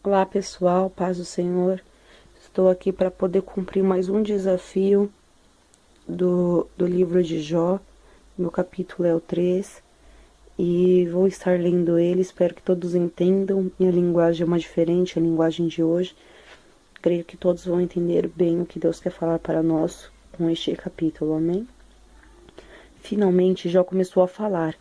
Olá pessoal, paz do Senhor. Estou aqui para poder cumprir mais um desafio do livro de Jó. Meu capítulo é o 3 e vou estar lendo ele. Espero que todos entendam. Minha linguagem é uma diferente, a linguagem de hoje. Creio que todos vão entender bem o que Deus quer falar para nós com este capítulo, amém? Finalmente Jó começou a falar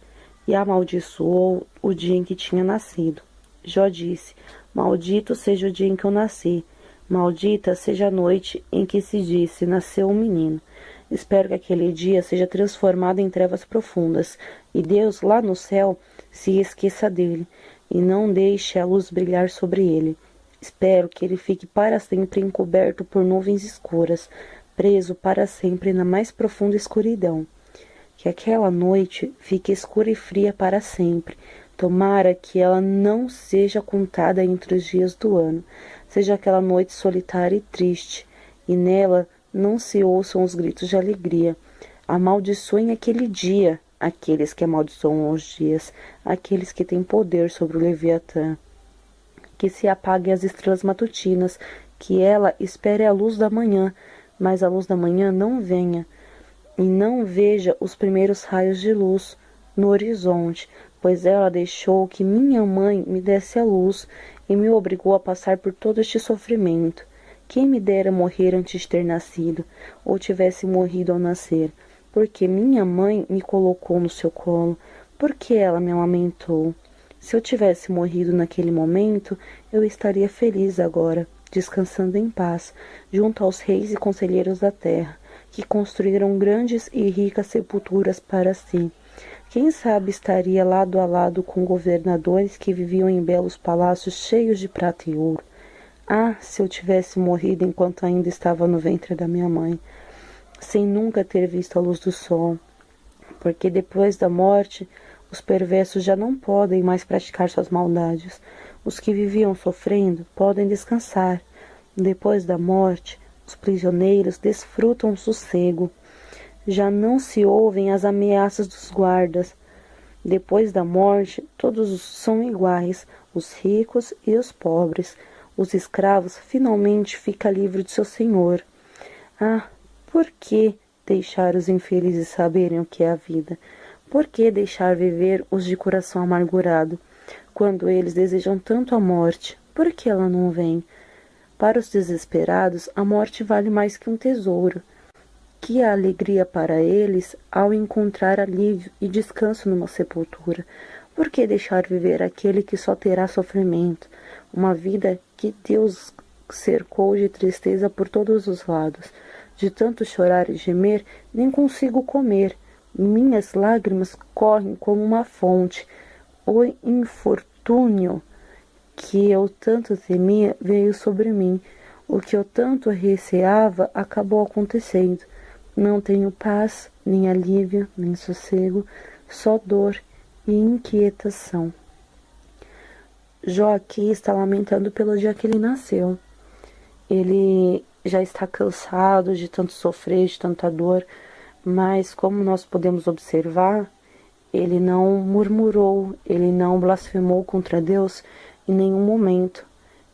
e amaldiçoou o dia em que tinha nascido. Jó disse: Maldito seja o dia em que eu nasci, maldita seja a noite em que se disse, nasceu um menino. Espero que aquele dia seja transformado em trevas profundas, e Deus, lá no céu, se esqueça dele, e não deixe a luz brilhar sobre ele. Espero que ele fique para sempre encoberto por nuvens escuras, preso para sempre na mais profunda escuridão. Que aquela noite fique escura e fria para sempre. Tomara que ela não seja contada entre os dias do ano. Seja aquela noite solitária e triste, e nela não se ouçam os gritos de alegria. Amaldiçoem aquele dia, aqueles que amaldiçoam os dias, aqueles que têm poder sobre o Leviatã. Que se apaguem as estrelas matutinas, que ela espere a luz da manhã, mas a luz da manhã não venha, e não veja os primeiros raios de luz no horizonte, pois ela deixou que minha mãe me desse a luz e me obrigou a passar por todo este sofrimento. Quem me dera morrer antes de ter nascido, ou tivesse morrido ao nascer, porque minha mãe me colocou no seu colo, porque ela me amamentou. Se eu tivesse morrido naquele momento, eu estaria feliz agora, descansando em paz, junto aos reis e conselheiros da terra, que construíram grandes e ricas sepulturas para si. Quem sabe estaria lado a lado com governadores que viviam em belos palácios cheios de prata e ouro. Ah, se eu tivesse morrido enquanto ainda estava no ventre da minha mãe, sem nunca ter visto a luz do sol, porque depois da morte os perversos já não podem mais praticar suas maldades. Os que viviam sofrendo podem descansar. Depois da morte, os prisioneiros desfrutam o sossego. Já não se ouvem as ameaças dos guardas. Depois da morte, todos são iguais, os ricos e os pobres. Os escravos finalmente ficam livres de seu senhor. Ah, por que deixar os infelizes saberem o que é a vida? Por que deixar viver os de coração amargurado? Quando eles desejam tanto a morte, por que ela não vem? Para os desesperados, a morte vale mais que um tesouro. Que a alegria para eles ao encontrar alívio e descanso numa sepultura. Por que deixar viver aquele que só terá sofrimento? Uma vida que Deus cercou de tristeza por todos os lados. De tanto chorar e gemer, nem consigo comer. Minhas lágrimas correm como uma fonte. O infortúnio que eu tanto temia veio sobre mim. O que eu tanto receava acabou acontecendo. Não tenho paz, nem alívio, nem sossego, só dor e inquietação. Jó aqui está lamentando pelo dia que ele nasceu. Ele já está cansado de tanto sofrer, de tanta dor, mas como nós podemos observar, ele não murmurou, ele não blasfemou contra Deus em nenhum momento.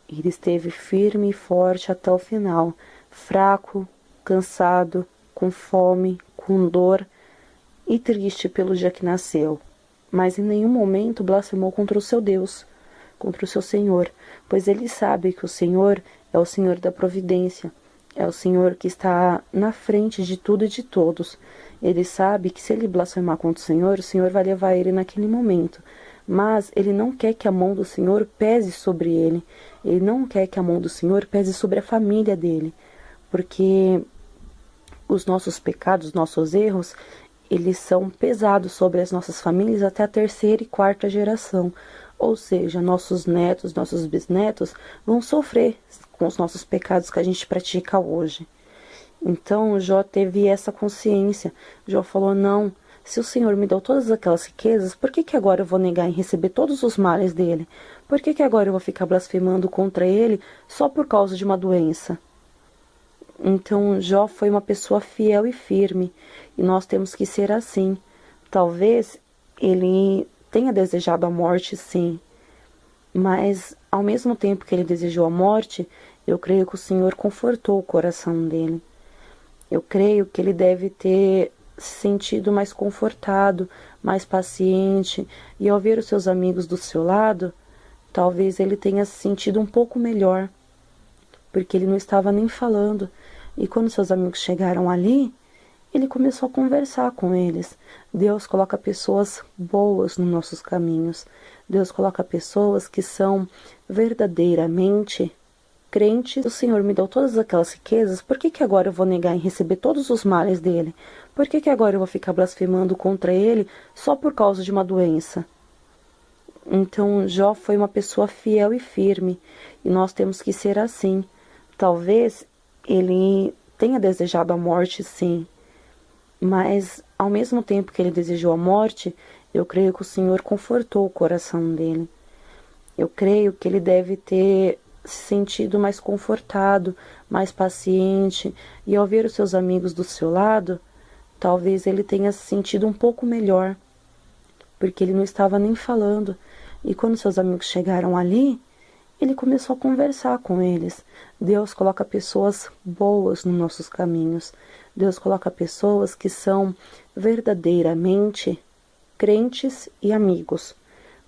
Ele esteve firme e forte até o final, fraco, cansado, com fome, com dor e triste pelo dia que nasceu. Mas em nenhum momento blasfemou contra o seu Deus, contra o seu Senhor, pois ele sabe que o Senhor é o Senhor da providência, é o Senhor que está na frente de tudo e de todos. Ele sabe que se ele blasfemar contra o Senhor vai levar ele naquele momento. Mas ele não quer que a mão do Senhor pese sobre ele. Ele não quer que a mão do Senhor pese sobre a família dele. Porque os nossos pecados, os nossos erros, eles são pesados sobre as nossas famílias até a terceira e quarta geração. Ou seja, nossos netos, nossos bisnetos vão sofrer com os nossos pecados que a gente pratica hoje. Então Jó teve essa consciência. Jó falou, não, se o Senhor me deu todas aquelas riquezas, por que agora eu vou negar em receber todos os males dele? Por que agora eu vou ficar blasfemando contra ele só por causa de uma doença? Então Jó foi uma pessoa fiel e firme, e nós temos que ser assim. Talvez ele tenha desejado a morte, sim, mas ao mesmo tempo que ele desejou a morte, eu creio que o Senhor confortou o coração dele. Eu creio que ele deve ter se sentido mais confortado, mais paciente, e ao ver os seus amigos do seu lado, talvez ele tenha se sentido um pouco melhor, porque ele não estava nem falando. E quando seus amigos chegaram ali, ele começou a conversar com eles. Deus coloca pessoas boas nos nossos caminhos. Deus coloca pessoas que são verdadeiramente crentes. O Senhor me deu todas aquelas riquezas, por que agora eu vou negar em receber todos os males dele? Por que agora eu vou ficar blasfemando contra ele só por causa de uma doença? Então Jó foi uma pessoa fiel e firme, e nós temos que ser assim. Talvez ele tenha desejado a morte, sim, mas ao mesmo tempo que ele desejou a morte, eu creio que o Senhor confortou o coração dele. Eu creio que ele deve ter se sentido mais confortado, mais paciente, e ao ver os seus amigos do seu lado, talvez ele tenha se sentido um pouco melhor, porque ele não estava nem falando. E quando seus amigos chegaram ali, ele começou a conversar com eles. Deus coloca pessoas boas nos nossos caminhos. Deus coloca pessoas que são verdadeiramente crentes e amigos,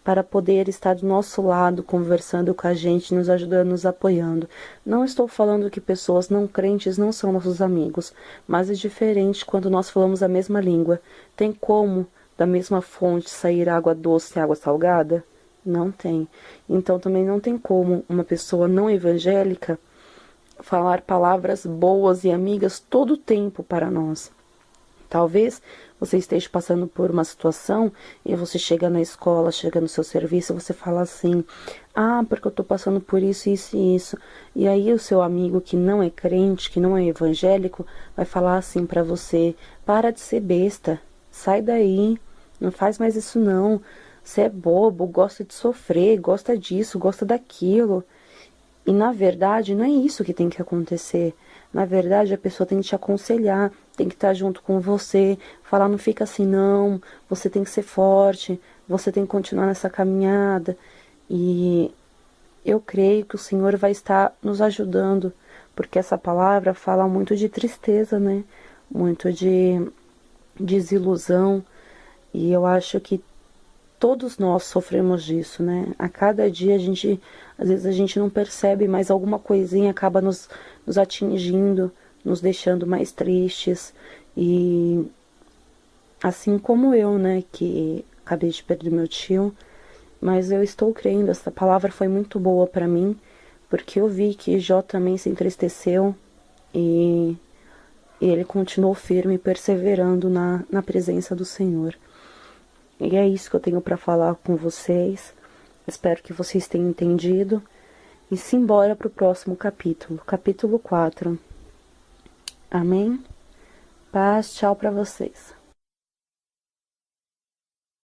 para poder estar do nosso lado, conversando com a gente, nos ajudando, nos apoiando. Não estou falando que pessoas não crentes não são nossos amigos, mas é diferente quando nós falamos a mesma língua. Tem como da mesma fonte sair água doce e água salgada? Não tem. Então também não tem como uma pessoa não evangélica falar palavras boas e amigas todo o tempo para nós. Talvez você esteja passando por uma situação e você chega na escola, chega no seu serviço, você fala assim: ah, porque eu estou passando por isso, isso e isso. E aí o seu amigo que não é crente, que não é evangélico, vai falar assim para você: para de ser besta, sai daí, não faz mais isso não. Você é bobo, gosta de sofrer, gosta disso, gosta daquilo. E na verdade não é isso que tem que acontecer. Na verdade a pessoa tem que te aconselhar, tem que estar junto com você, falar: não fica assim não, você tem que ser forte, você tem que continuar nessa caminhada. E eu creio que o Senhor vai estar nos ajudando, porque essa palavra fala muito de tristeza, né? Muito de desilusão. E eu acho que todos nós sofremos disso, né? A cada dia às vezes a gente não percebe, mas alguma coisinha acaba nos atingindo, nos deixando mais tristes. E assim como eu, né, que acabei de perder meu tio, mas eu estou crendo, essa palavra foi muito boa para mim, porque eu vi que Jó também se entristeceu e ele continuou firme, perseverando na presença do Senhor. E é isso que eu tenho para falar com vocês. Espero que vocês tenham entendido. E simbora para o próximo capítulo, capítulo 4. Amém? Paz, tchau para vocês.